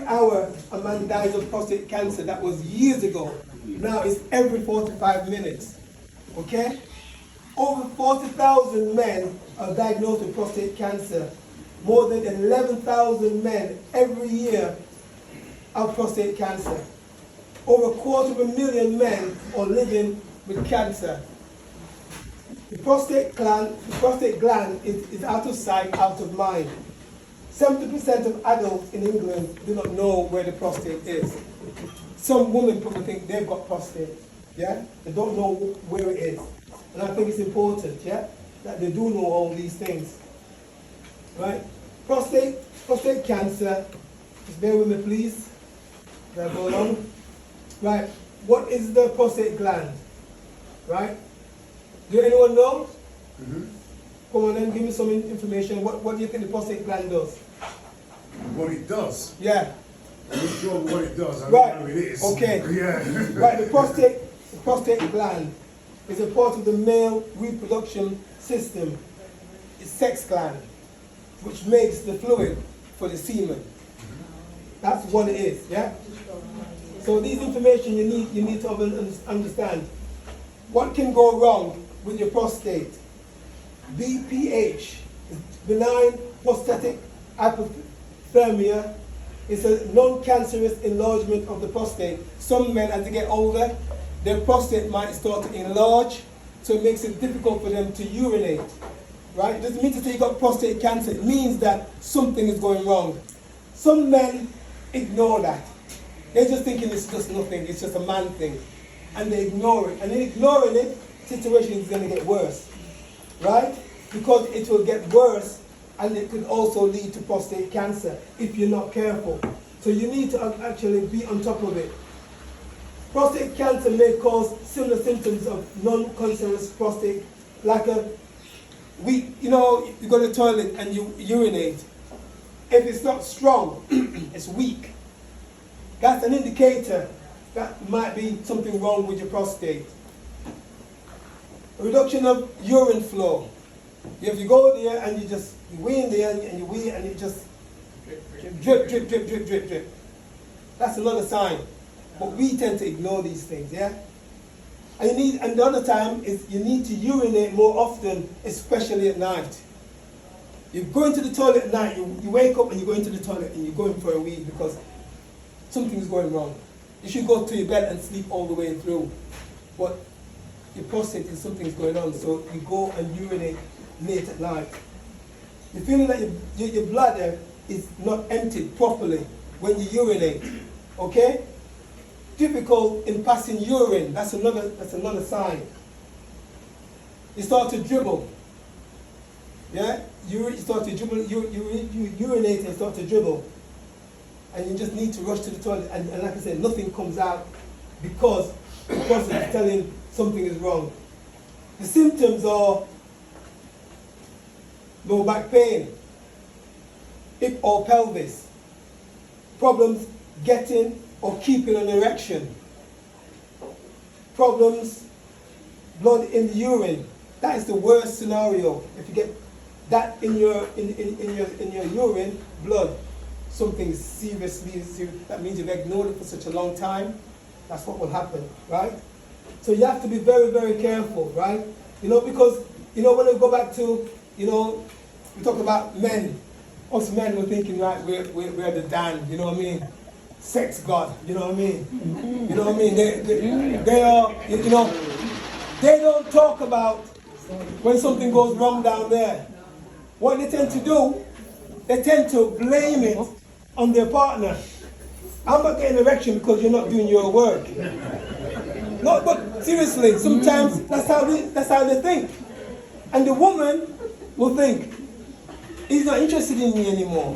hour a man dies of prostate cancer. That was years ago. Now it's every 45 minutes. Okay? Over 40,000 men are diagnosed with prostate cancer. More than 11,000 men every year have prostate cancer. Over 250,000 men are living with cancer. The prostate gland is out of sight, out of mind. 70% of adults in England do not know where the prostate is. Some women probably think they've got prostate, yeah? They don't know where it is. And I think it's important, yeah, that they do know all these things, right? Prostate cancer, just bear with me please, as I go along. Right, what is the prostate gland, right? Do anyone know? Mm-hmm. Come on then, give me some information. What do you think the prostate gland does? What it does? Yeah. I'm not sure what it does. I Right. don't know what it is. Okay. Yeah. Right, the prostate gland is a part of the male reproduction system. It's sex gland, which makes the fluid for the semen. That's what it is, yeah? So these information you need to understand. What can go wrong with your prostate? BPH, benign prostatic hyperthermia, is a non-cancerous enlargement of the prostate. Some men, as they get older, their prostate might start to enlarge, so it makes it difficult for them to urinate. Right? It doesn't mean to say you got prostate cancer. It means that something is going wrong. Some men ignore that. They're just thinking it's just nothing, it's just a man thing. And they ignore it. And in ignoring it, situation is going to get worse. Right? Because it will get worse, and it could also lead to prostate cancer if you're not careful. So you need to actually be on top of it. Prostate cancer may cause similar symptoms of non-cancerous prostate, like you go to the toilet and you urinate. If it's not strong, it's weak. That's an indicator that might be something wrong with your prostate. A reduction of urine flow. If you go there and you wee in there and you wee and it just drip, drip, drip, drip, drip, drip. That's another sign. But we tend to ignore these things, yeah? And the other time is you need to urinate more often, especially at night. You go into the toilet at night, you wake up and you go into the toilet and you're going for a wee because something's going wrong. You should go to your bed and sleep all the way through. But your prostate is something's going on, so you go and urinate late at night. You're feeling that your bladder is not emptied properly when you urinate, okay? Difficult in passing urine, that's another sign. You start to dribble, yeah? You start to dribble, you urinate and start to dribble. And you just need to rush to the toilet, and like I said, nothing comes out because the person is telling something is wrong. The symptoms are low back pain, hip or pelvis, problems getting or keeping an erection, problems, blood in the urine. That is the worst scenario. If you get that in your urine, blood, something seriously serious. That means you've ignored it for such a long time. That's what will happen, right? So you have to be very, very careful, right? Because when we go back to, we talk about men. Us men were thinking, right, we're the Dan, you know what I mean? Sex God, you know what I mean? You know what I mean? They are, they don't talk about when something goes wrong down there. What they tend to do, they tend to blame it on their partner. I'm not getting an erection because you're not doing your work. No, but seriously, sometimes that's how they think. And the woman will think, he's not interested in me anymore.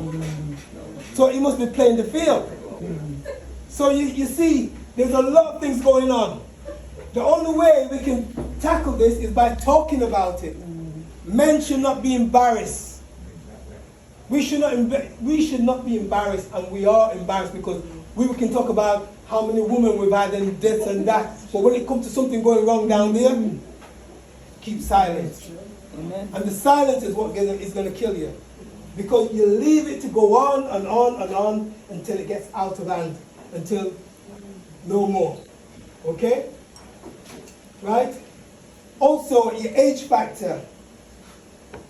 So he must be playing the field. So you see, there's a lot of things going on. The only way we can tackle this is by talking about it. Men should not be embarrassed. We should not be embarrassed, and we are embarrassed because we can talk about how many women we've had and this and that. But when it comes to something going wrong down there, keep silent. Amen. And the silence is what is going to kill you. Because you leave it to go on and on and on until it gets out of hand, until no more. Okay? Right? Also, your age factor.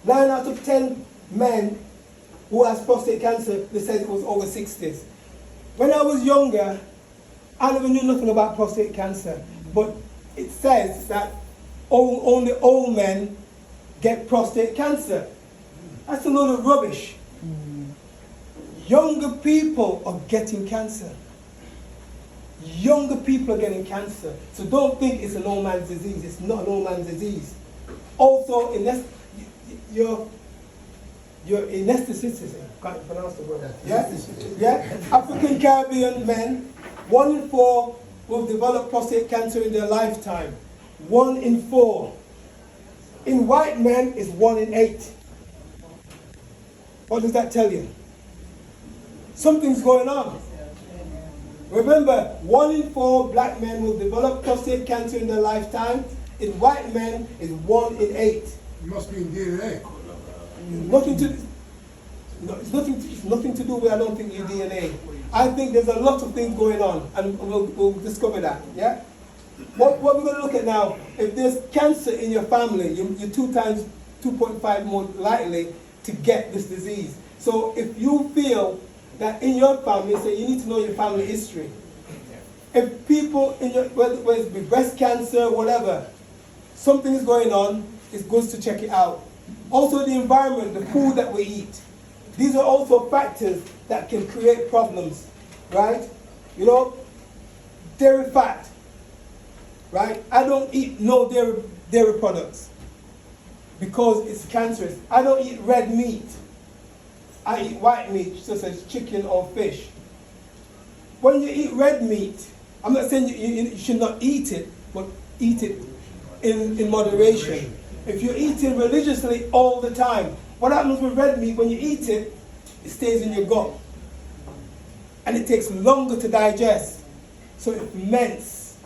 9 out of 10 men who has prostate cancer, they said it was over 60s. When I was younger, I never knew nothing about prostate cancer, but it says that only old men get prostate cancer. That's a load of rubbish. Younger people are getting cancer. Younger people are getting cancer. So don't think it's an old man's disease. It's not an old man's disease. Also, you're anesthetist. Can't pronounce the word. Yeah? Yeah? African Caribbean men, 1 in 4 will develop prostate cancer in their lifetime. 1 in 4. In white men, it's 1 in 8. What does that tell you? Something's going on. Remember, 1 in 4 black men will develop prostate cancer in their lifetime. In white men, it's 1 in 8. It must be in DNA. It's nothing to do with, I don't think, your DNA. I think there's a lot of things going on, and we'll discover that. Yeah. What we're going to look at now, if there's cancer in your family, you're 2.5 more likely to get this disease. So if you feel that in your family, so you need to know your family history. If people in your, whether it's breast cancer, whatever, something is going on, it's good to check it out. Also the environment, the food that we eat. These are also factors that can create problems, right? You know, dairy fat, right? I don't eat no dairy products because it's cancerous. I don't eat red meat. I eat white meat, such as chicken or fish. When you eat red meat, I'm not saying you should not eat it, but eat it in moderation. If you're eating religiously all the time, what happens with red meat, when you eat it, it stays in your gut. And it takes longer to digest. So it ferments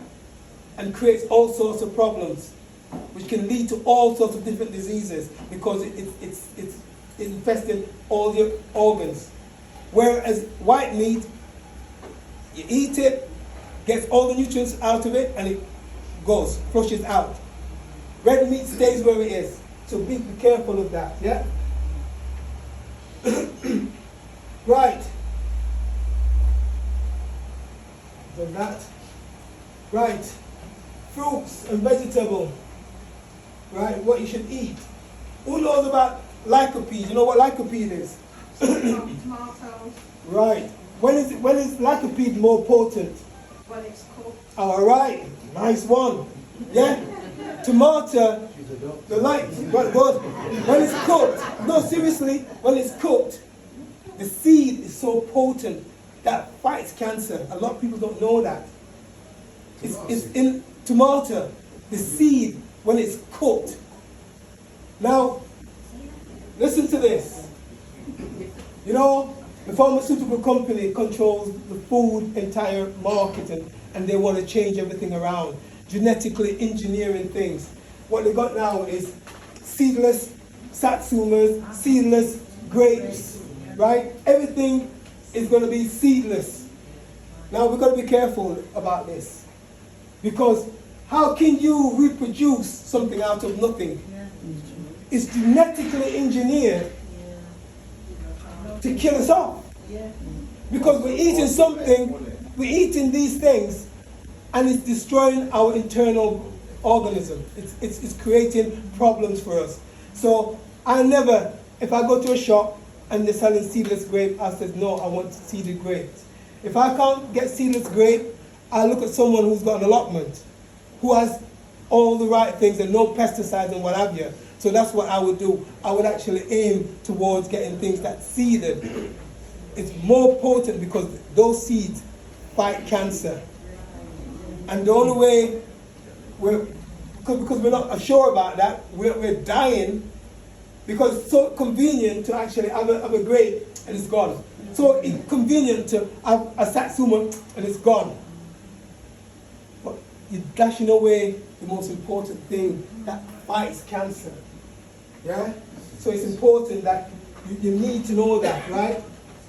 and creates all sorts of problems, which can lead to all sorts of different diseases because it's infesting all your organs. Whereas white meat, you eat it, gets all the nutrients out of it, and it goes, flushes out. Red meat stays where it is. So be careful of that, yeah? Right. Done that. Right. Fruits and vegetables. Right, what you should eat. Who knows about lycopene? You know what lycopene is? Tomatoes. Right. When is lycopene more potent? When it's cooked. All right. Nice one. Yeah. Tomato. The light. Good. When it's cooked. No, seriously. When it's cooked, the seed is so potent that fights cancer. A lot of people don't know that. It's in tomato. The seed, when it's cooked. Now, listen to this. You know, the pharmaceutical company controls the food entire market and they want to change everything around, genetically engineering things. What they got now is seedless satsumas, seedless grapes, right? Everything is going to be seedless. Now we've got to be careful about this because how can you reproduce something out of nothing? It's genetically engineered to kill us off. Because we're eating something, we're eating these things, and it's destroying our internal organism. It's creating problems for us. So I never, if I go to a shop and they're selling seedless grape, I said, no, I want seeded grapes. If I can't get seedless grape, I look at someone who's got an allotment, who has all the right things and no pesticides and what have you. So that's what I would do. I would actually aim towards getting things that's seeded. It's more potent because those seeds fight cancer. And the only way because we're not sure about that, we're dying because it's so convenient to actually have a grape and it's gone. So inconvenient to have a satsuma and it's gone. But you're dashing away the most important thing that fights cancer. Yeah? So it's important that You need to know that, right?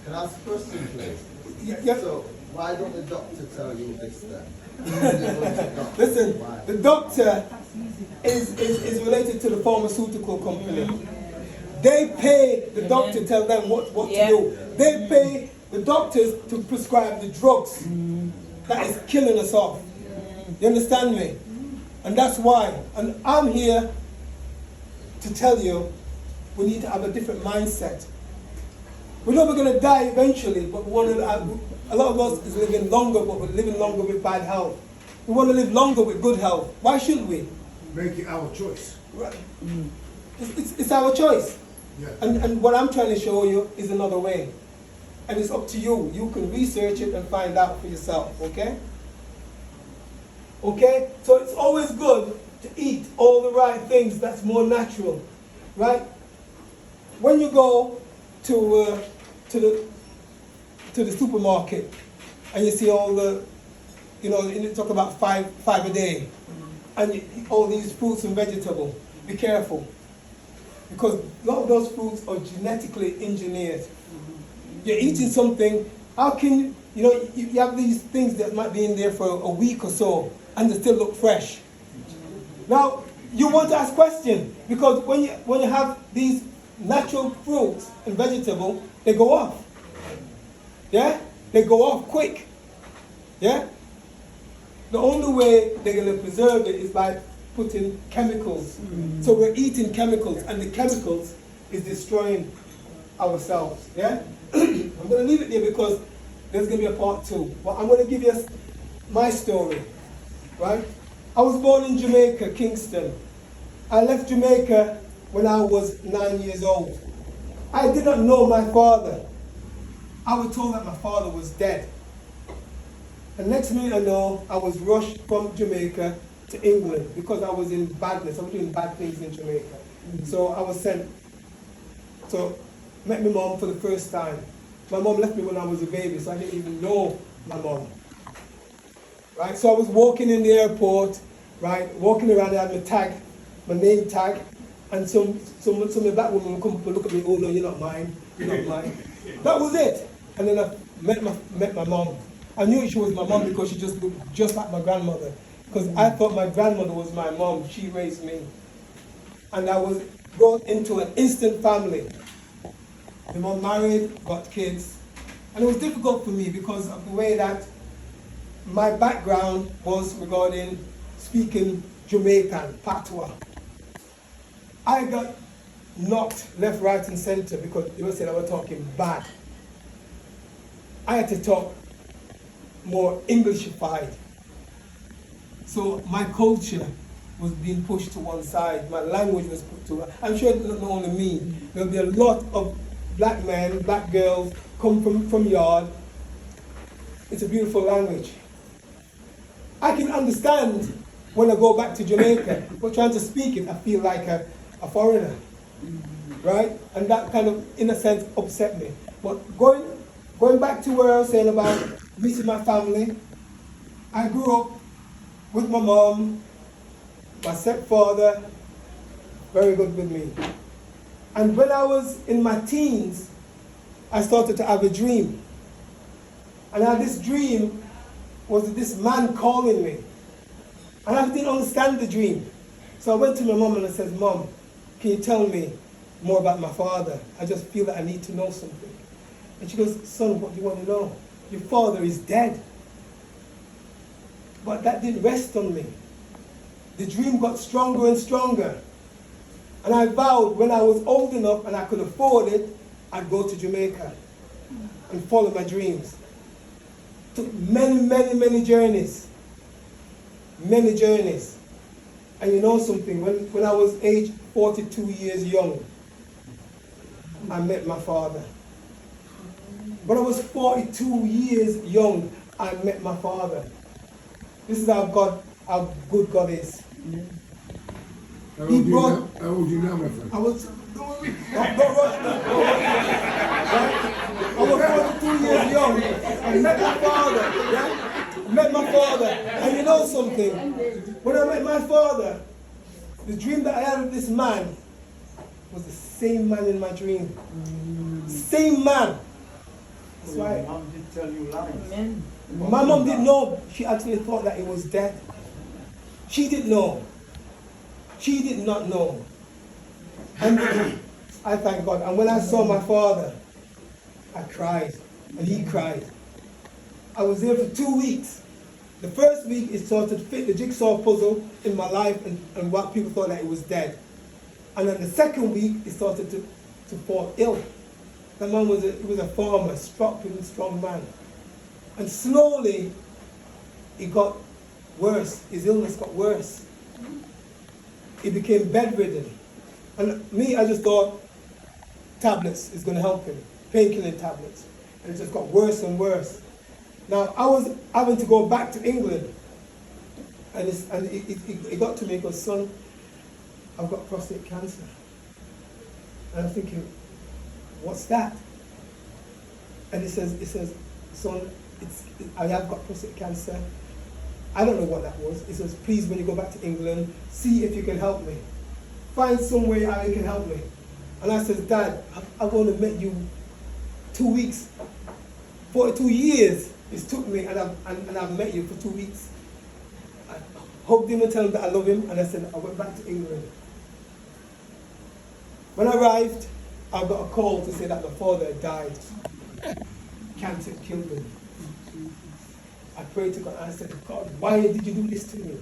Can I ask a question, please? Yeah. So, why don't the doctor tell you this then? Listen, Why? the doctor is related to the pharmaceutical company. They pay the doctor to tell them what to do. They pay the doctors to prescribe the drugs that is killing us off. You understand me? And that's why. And I'm here to tell you we need to have a different mindset. We know we're going to die eventually, but we want to a lot of us is living longer, but we're living longer with bad health. We want to live longer with good health. Why shouldn't we? Make it our choice. Right. It's our choice. Yeah. And what I'm trying to show you is another way. And it's up to you. You can research it and find out for yourself, okay? Okay? So it's always good to eat all the right things that's more natural, right? When you go to the supermarket and you see all the, you talk about five a day, and all these fruits and vegetables, be careful. Because a lot of those fruits are genetically engineered. You're eating something, how can, you have these things that might be in there for a week or so, and they still look fresh. Now, you want to ask questions, because when you have these natural fruits and vegetables, they go off. Yeah? They go off quick. Yeah? The only way they're going to preserve it is by putting chemicals. So we're eating chemicals, and the chemicals is destroying ourselves. Yeah? I'm going to leave it there because there's going to be a part 2. But I'm going to give you my story. Right? I was born in Jamaica, Kingston. I left Jamaica when I was 9 years old. I did not know my father. I was told that my father was dead. And next minute I know, I was rushed from Jamaica to England because I was in badness. I was doing bad things in Jamaica. So I was sent. So met my mom for the first time. My mom left me when I was a baby, so I didn't even know my mom. Right? So I was walking in the airport, right? Walking around, I had my tag, my name tag, and some black woman would come up and look at me, oh no, you're not mine, you're not mine. That was it. And then I met my mom. I knew she was my mom because she just looked just like my grandmother. Because I thought my grandmother was my mom, she raised me. And I was brought into an instant family. My mom married, got kids. And it was difficult for me because of the way that my background was regarding speaking Jamaican, patois. I got knocked left, right, and center because they said I was talking bad. I had to talk more Englishified. So my culture was being pushed to one side. My language was put to one. I'm sure not only me. There'll be a lot of black men, black girls come from yard. It's a beautiful language. I can understand when I go back to Jamaica, but trying to speak it, I feel like a foreigner, right? And that kind of, in a sense, upset me. But going back to where I was saying about meeting my family, I grew up with my mom, my stepfather, very good with me. And when I was in my teens, I started to have a dream. And I had this dream was this man calling me. And I didn't understand the dream. So I went to my mom and I said, Mom, can you tell me more about my father? I just feel that I need to know something. And she goes, son, what do you want to know? Your father is dead. But that didn't rest on me. The dream got stronger and stronger. And I vowed when I was old enough and I could afford it, I'd go to Jamaica and follow my dreams. Took many journeys. Many journeys. And you know something, when I was age 42 years young, I met my father. When I was 42 years young, I met my father. This is how good God is. How old you now, my friend? I was, don't rush me. I was 42 years young. I met my father. Yeah? Met my father. And you know something? When I met my father, the dream that I had of this man was the same man in my dream. Same man. That's So why your mom did tell you lies. Amen. my mom didn't know. She actually thought that he was dead. She didn't know. She did not know. And I thank God. And when I saw my father, I cried. And he cried. I was there for 2 weeks. The first week, it started to fit the jigsaw puzzle in my life and what people thought that it was dead. And then the second week, it started to fall ill. The man was a farmer, strong man. And slowly, it got worse. His illness got worse. He became bedridden. And me, I just thought tablets is going to help him, painkilling tablets. And it just got worse and worse. Now, I was having to go back to England. And it got to me, because, son, I've got prostate cancer. And I'm thinking, what's that? And it says, son, I have got prostate cancer. I don't know what that was. It says, please, when you go back to England, see if you can help me. Find some way how you can help me. And I says, Dad, I've only met you 2 weeks. 42 years it took me, and I've met you for 2 weeks. I hugged him and told him that I love him, and I said, I went back to England. When I arrived, I got a call to say that my father had died. Cancer killed him. I prayed to God, and I said, God, why did you do this to me?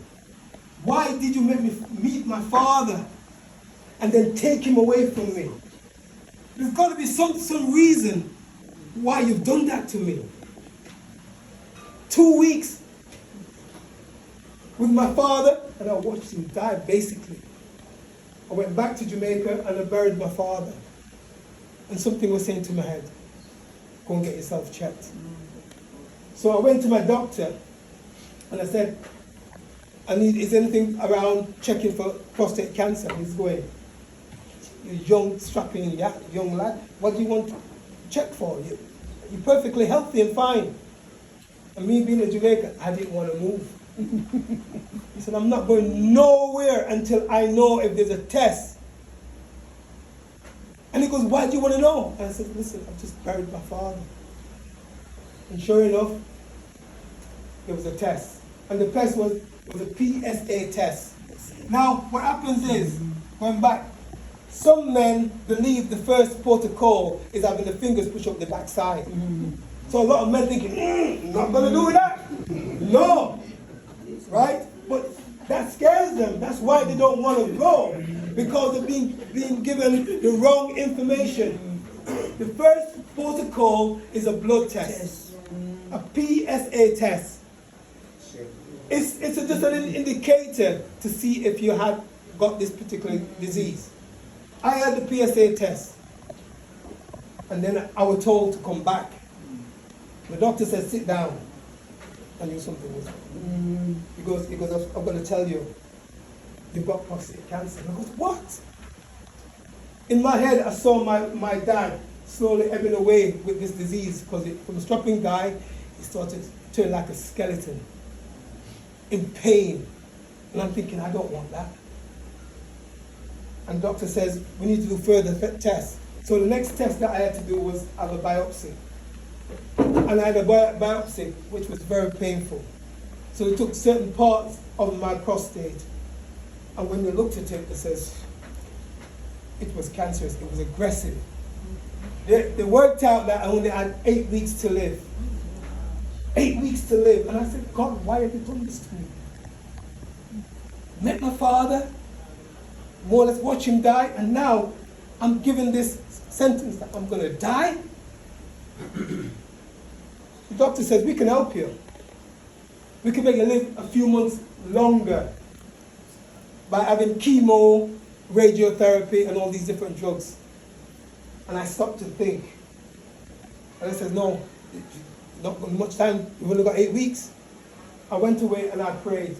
Why did you make me meet my father and then take him away from me? There's got to be some reason why you've done that to me. 2 weeks with my father, and I watched him die, basically. I went back to Jamaica and I buried my father. And something was saying to my head, go and get yourself checked. So I went to my doctor and I said, is anything around checking for prostate cancer? And he's going, you're young, strapping young lad, what do you want to check for? You're perfectly healthy and fine. And me being a Jamaican, I didn't want to move. He said, I'm not going nowhere until I know if there's a test. And he goes, why do you want to know? And I said, listen, I've just buried my father. And sure enough, there was a test. And the test was a PSA test. Now, what happens is, going back, some men believe the first protocol is having the fingers push up the backside. So a lot of men thinking, not going to do that. No. Right? But that scares them. That's why they don't want to go. Because they're being given the wrong information. The first protocol is a blood test. A PSA test. It's just an indicator to see if you had got this particular disease. I had the PSA test. And then I was told to come back. The doctor said, sit down. I knew something was wrong. He goes, I'm going to tell you, you've got prostate cancer. And I goes, what? In my head, I saw my dad slowly ebbing away with this disease, because from a strapping guy, he started to turn like a skeleton, in pain. And I'm thinking, I don't want that. And the doctor says, we need to do further tests. So the next test that I had to do was have a biopsy. And I had a biopsy, which was very painful. So they took certain parts of my prostate, and when they looked at it, it says it was cancerous, it was aggressive. They worked out that I only had 8 weeks to live. 8 weeks to live. And I said, God, why have you done this to me? Met my father, more or less watch him die, and now I'm given this sentence that I'm going to die? The doctor says, we can help you. We can make you live a few months longer by having chemo, radiotherapy, and all these different drugs. And I stopped to think. And I said, no, not got much time. We've only got 8 weeks. I went away and I prayed.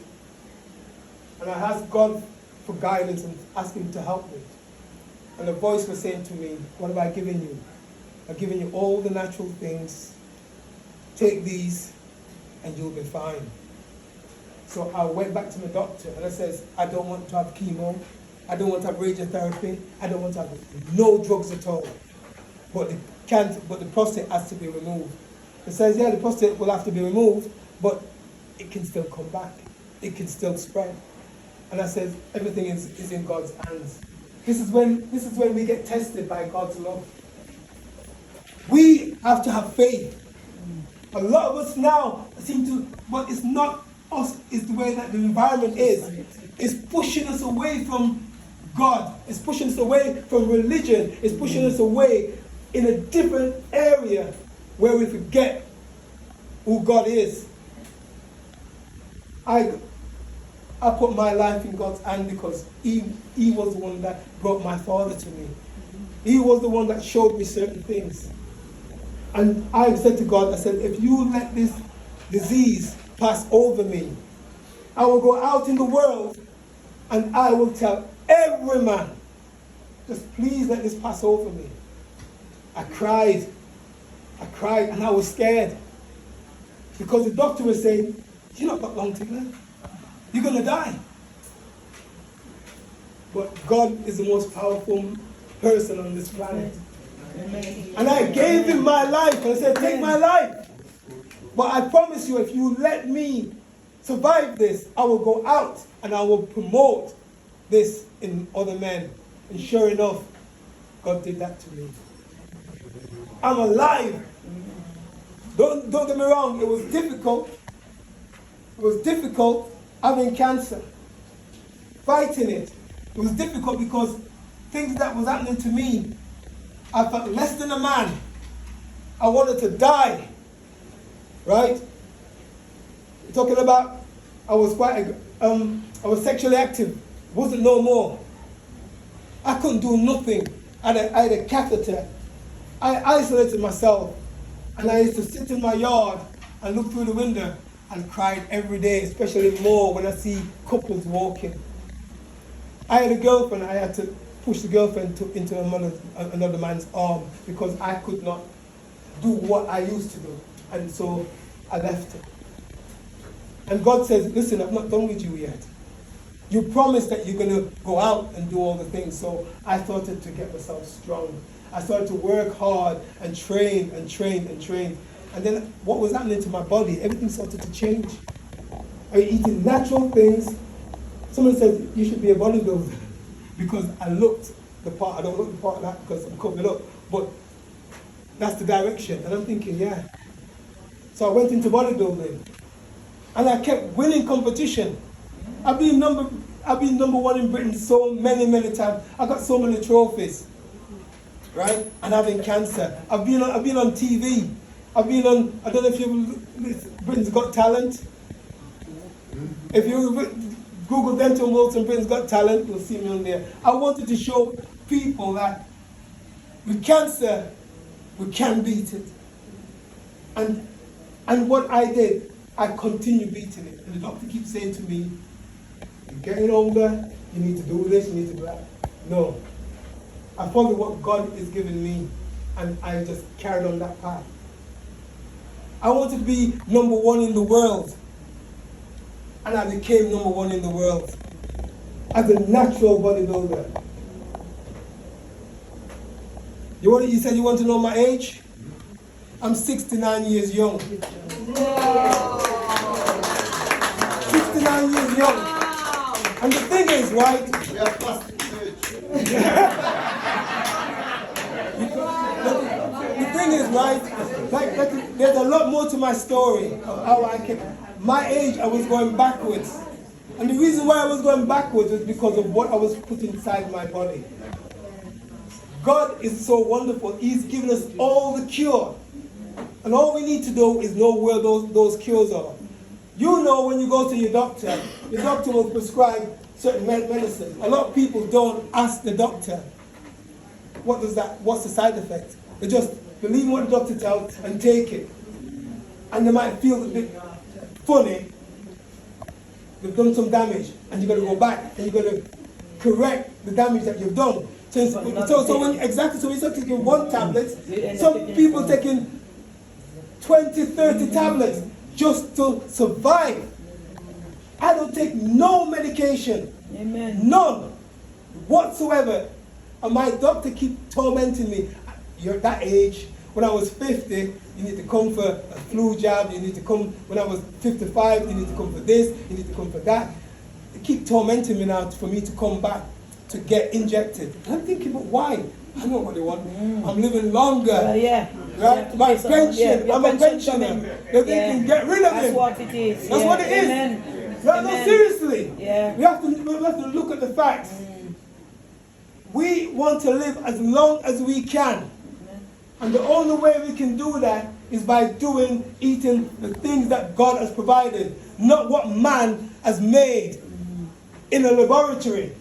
And I asked God for guidance and asked him to help me. And a voice was saying to me, what have I given you? I've given you all the natural things. Take these and you'll be fine. So I went back to my doctor and I says, I don't want to have chemo. I don't want to have radiotherapy. I don't want to have no drugs at all. But the prostate has to be removed. It says, yeah, the prostate will have to be removed, but it can still come back. It can still spread. And I said, everything is in God's hands. This is when we get tested by God's love. We have to have faith. A lot of us now seem to, but it's not us, it's the way that the environment is. It's pushing us away from God. It's pushing us away from religion. It's pushing us away in a different area where we forget who God is. I put my life in God's hand because He was the one that brought my father to me. He was the one that showed me certain things. And I said to God, I said, if you let this disease pass over me, I will go out in the world and I will tell every man, just please let this pass over me. I cried and I was scared. Because the doctor was saying, you're not got long to live. You're going to die. But God is the most powerful person on this planet. And I gave him my life. And I said, take my life. But I promise you, if you let me survive this, I will go out and I will promote this in other men. And sure enough, God did that to me. I'm alive. Don't get me wrong, it was difficult. It was difficult having cancer, fighting it. It was difficult because things that was happening to me, I felt less than a man. I wanted to die, right? You're talking about, I was sexually active, wasn't no more. I couldn't do nothing. I had a catheter. I isolated myself, and I used to sit in my yard and look through the window and cried every day, especially more when I see couples walking. I had a girlfriend. I had to push the girlfriend into another man's arm because I could not do what I used to do. And so I left her. And God says, listen, I've not done with you yet. You promised that you're going to go out and do all the things. So I started to get myself strong. I started to work hard and train and train and train. And then what was happening to my body, everything started to change. I was eating natural things. Someone said, you should be a bodybuilder. Because I looked the part. I don't look the part of that because I'm covered up. But that's the direction. And I'm thinking, yeah. So I went into bodybuilding. And I kept winning competition. I've been number one in Britain so many times. I got so many trophies. Right? And having cancer. I've been on TV. I've been on, I don't know if you've, Britain's Got Talent. If you Google Denton Wilson, Britain's Got Talent, you'll see me on there. I wanted to show people that with cancer, we can beat it. And what I did, I continued beating it. And the doctor keeps saying to me, you're getting older, you need to do this, you need to do that. No. I followed what God is giving me, and I just carried on that path. I wanted to be number one in the world, and I became number one in the world as a natural bodybuilder. You said you want to know my age? I'm 69 years young. 69 years young. And the thing is, right? We have plastic surgery. The thing is, right? Like, there's a lot more to my story of how I came. My age, I was going backwards. And the reason why I was going backwards was because of what I was put inside my body. God is so wonderful. He's given us all the cure. And all we need to do is know where those cures are. You know when you go to your doctor will prescribe certain medicine. A lot of people don't ask the doctor, what's the side effect? They just believe what the doctor tells and take it. And they might feel a bit funny. They've done some damage and you've got to go back and you've got to correct the damage that you've done. So when you start taking one tablet, some people taking 20, 30 tablets just to survive. I don't take no medication. Amen. None. whatsoever. And my doctor keep tormenting me. You're at that age. When I was 50, you need to come for a flu jab. You need to come, when I was 55, you need to come for this, you need to come for that. They keep tormenting me now for me to come back to get injected. And I'm thinking, but why? I know what they want. I'm living longer. Yeah. Right? My pension, I'm a pensioner. They're thinking, get rid of That's him. what it is. That's what it is. Amen. No, no, seriously. Yeah. We have to look at the facts. We want to live as long as we can. And the only way we can do that is by eating the things that God has provided, not what man has made in a laboratory.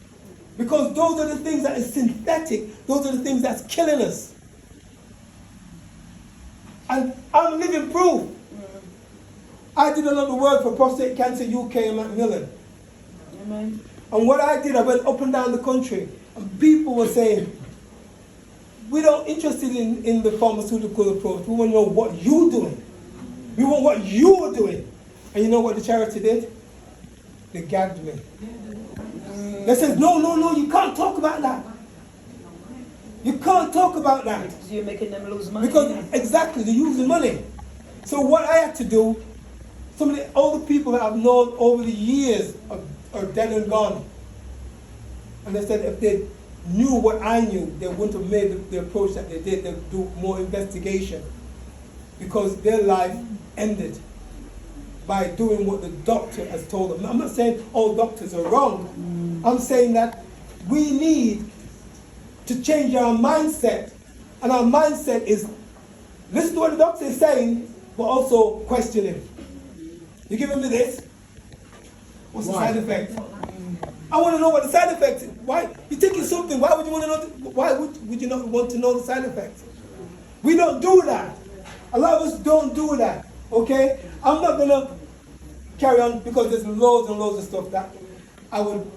Because those are the things that are synthetic, those are the things that's killing us. And I'm living proof. I did a lot of work for Prostate Cancer UK and Macmillan. Amen. And what I did, I went up and down the country, and people were saying, we're not interested in the pharmaceutical approach. We want to know what you're doing. We want what you're doing. And you know what the charity did? They gagged me. They said, no, you can't talk about that. You can't talk about that. Because you're making them lose money. Because, exactly, they're using money. So what I had to do, some of the older people that I've known over the years are dead and gone. And they said if they knew what I knew, they wouldn't have made the approach that they did. They'd do more investigation. Because their life ended by doing what the doctor has told them. I'm not saying all doctors are wrong. I'm saying that we need to change our mindset. And our mindset is listen to what the doctor is saying, but also question him. You're giving me this? What's the side effect? I want to know what the side effect is. Why? You're taking something, why would you want to know? Why would you not want to know the side effects? We don't do that. A lot of us don't do that. Okay? I'm not going to carry on because there's loads and loads of stuff that I would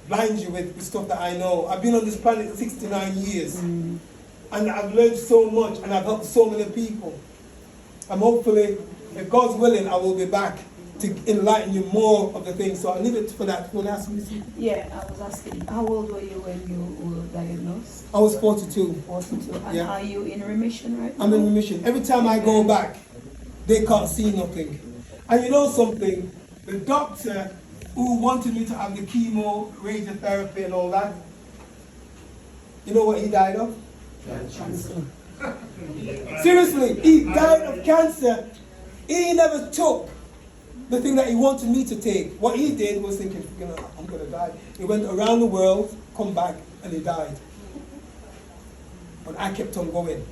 blind you with stuff that I know. I've been on this planet 69 years. And I've learned so much and I've helped so many people. And hopefully, if God's willing, I will be back to enlighten you more of the things. So I'll leave it for that. Want to ask me something? Yeah, I was asking, how old were you when you were diagnosed? I was 42. 42. And Yeah. are you in remission right now? I'm in remission. Every time I go back, they can't see nothing. And you know something? The doctor who wanted me to have the chemo, radiotherapy and all that, you know what he died of? Cancer. Seriously, he died of cancer. He never took the thing that he wanted me to take. What he did was thinking, I'm going to die. He went around the world, come back, and he died. But I kept on going.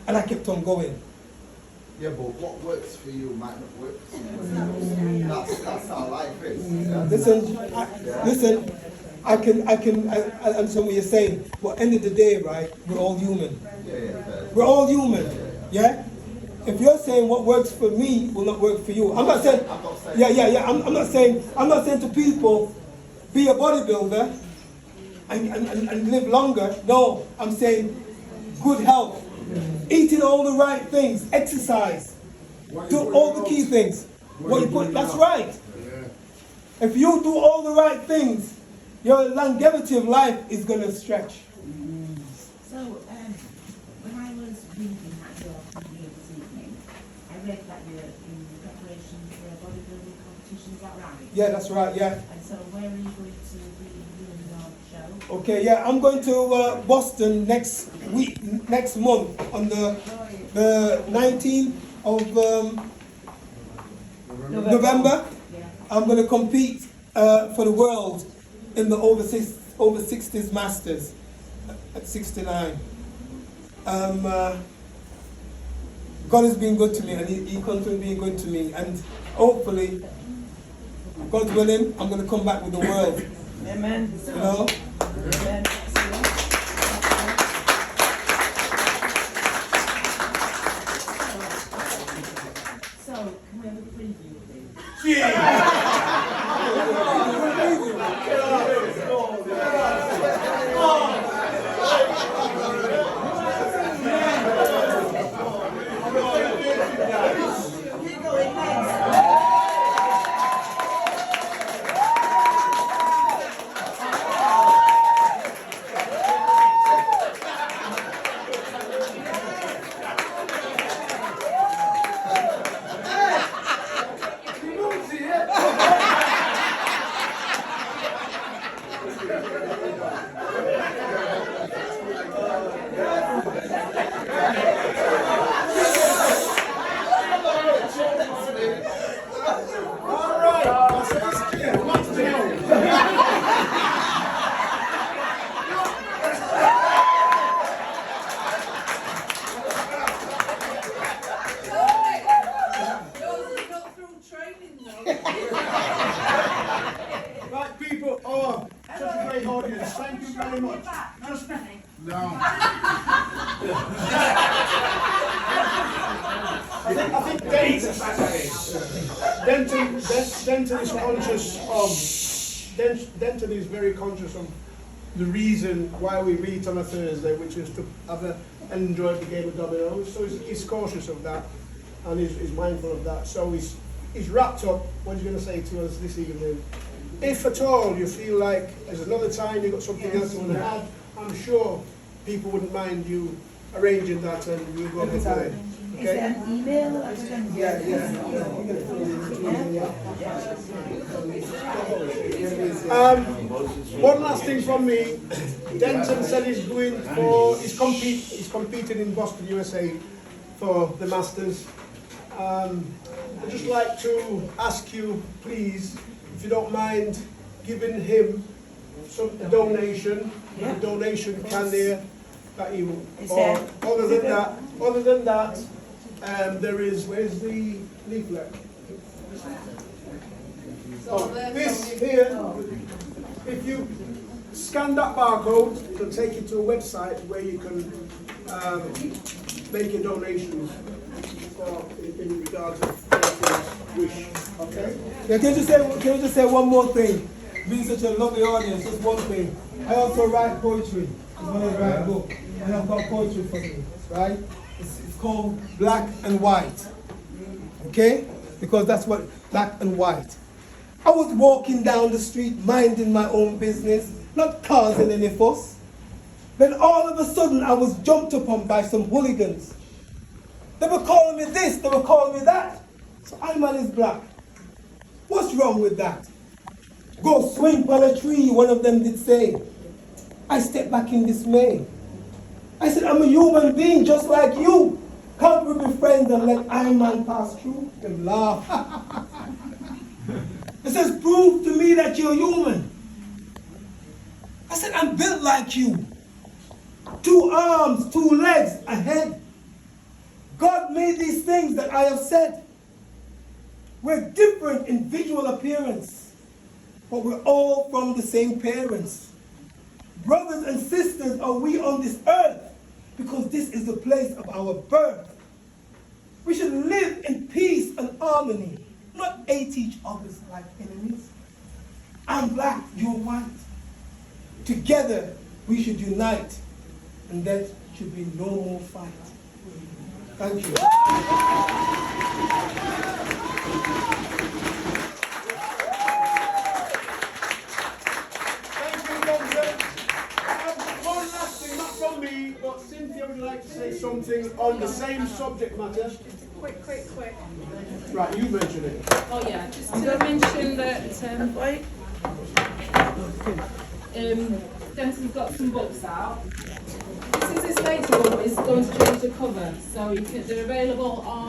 And I kept on going. Yeah, but what works for you might not work for someone else. That's how life is. Listen, I understand what you're saying, but at the end of the day, right, we're all human. We're all human, yeah? If you're saying what works for me will not work for you, I'm not saying, I'm not saying to people, be a bodybuilder and live longer. No, I'm saying good health, eating all the right things, exercise, do all the key things. What you put, that's right. If you do all the right things, your longevity of life is going to stretch. So, when I was reading at your company this evening, I read that you're in preparation for a bodybuilding competition, is that right? Yeah, that's right, yeah. And so, where are you going to be doing your show? Okay, yeah, I'm going to Boston next month on the 19th of November. Yeah. I'm going to compete for the world in the over 60s Masters at 69. God has been good to me, and He continues being good to me, and hopefully, God willing, I'm going to come back with the world. Amen. You know? Amen. So, can we have a preview, please? very much. Just No. I think Denton is conscious of. Denton is very conscious of the reason why we meet on a Thursday, which is to enjoy the game of dominoes. So he's cautious of that, and he's mindful of that. So he's wrapped up what he's going to say to us this evening. If at all you feel like there's another time you've got something else you want to add, I'm sure people wouldn't mind you arranging that, and we'll go with it. Is there an email? One last thing from me. Denton said he's competing in Boston, USA for the Masters. I'd just like to ask you, please, if you don't mind, giving him a donation, a donation can there that you. Other than that, there is. Where's the leaflet? This here. If you scan that barcode, it'll take you to a website where you can make a donation in regards to wish. Okay. Yeah, can you just say one more thing? Being such a lovely audience, just one thing. I also write poetry as well as write a book, and I've got poetry for you, right? It's called Black and White. Okay? Because that's what black and white. I was walking down the street, minding my own business, not causing any fuss. Then all of a sudden, I was jumped upon by some hooligans. They were calling me this, they were calling me that. So I'm man is black. What's wrong with that? Go swing on a tree, one of them did say. I stepped back in dismay. I said, I'm a human being just like you. Can't we be friends and let Iron Man pass through? They laugh. It says, prove to me that you're human. I said, I'm built like you. 2 arms, 2 legs, a head. God made these things that I have said. We're different in visual appearance, but we're all from the same parents. Brothers and sisters are we on this earth, because this is the place of our birth. We should live in peace and harmony, not hate each other like enemies. I'm black, you're white. Together we should unite, and there should be no more fight. Thank you. One last thing, not from me, but Cynthia would like to say something on the same subject matter. Quick. Right, you mentioned it. Oh yeah, just to mention that Denton's got some books out. This is his later one, but it's going to change the cover, so they're available on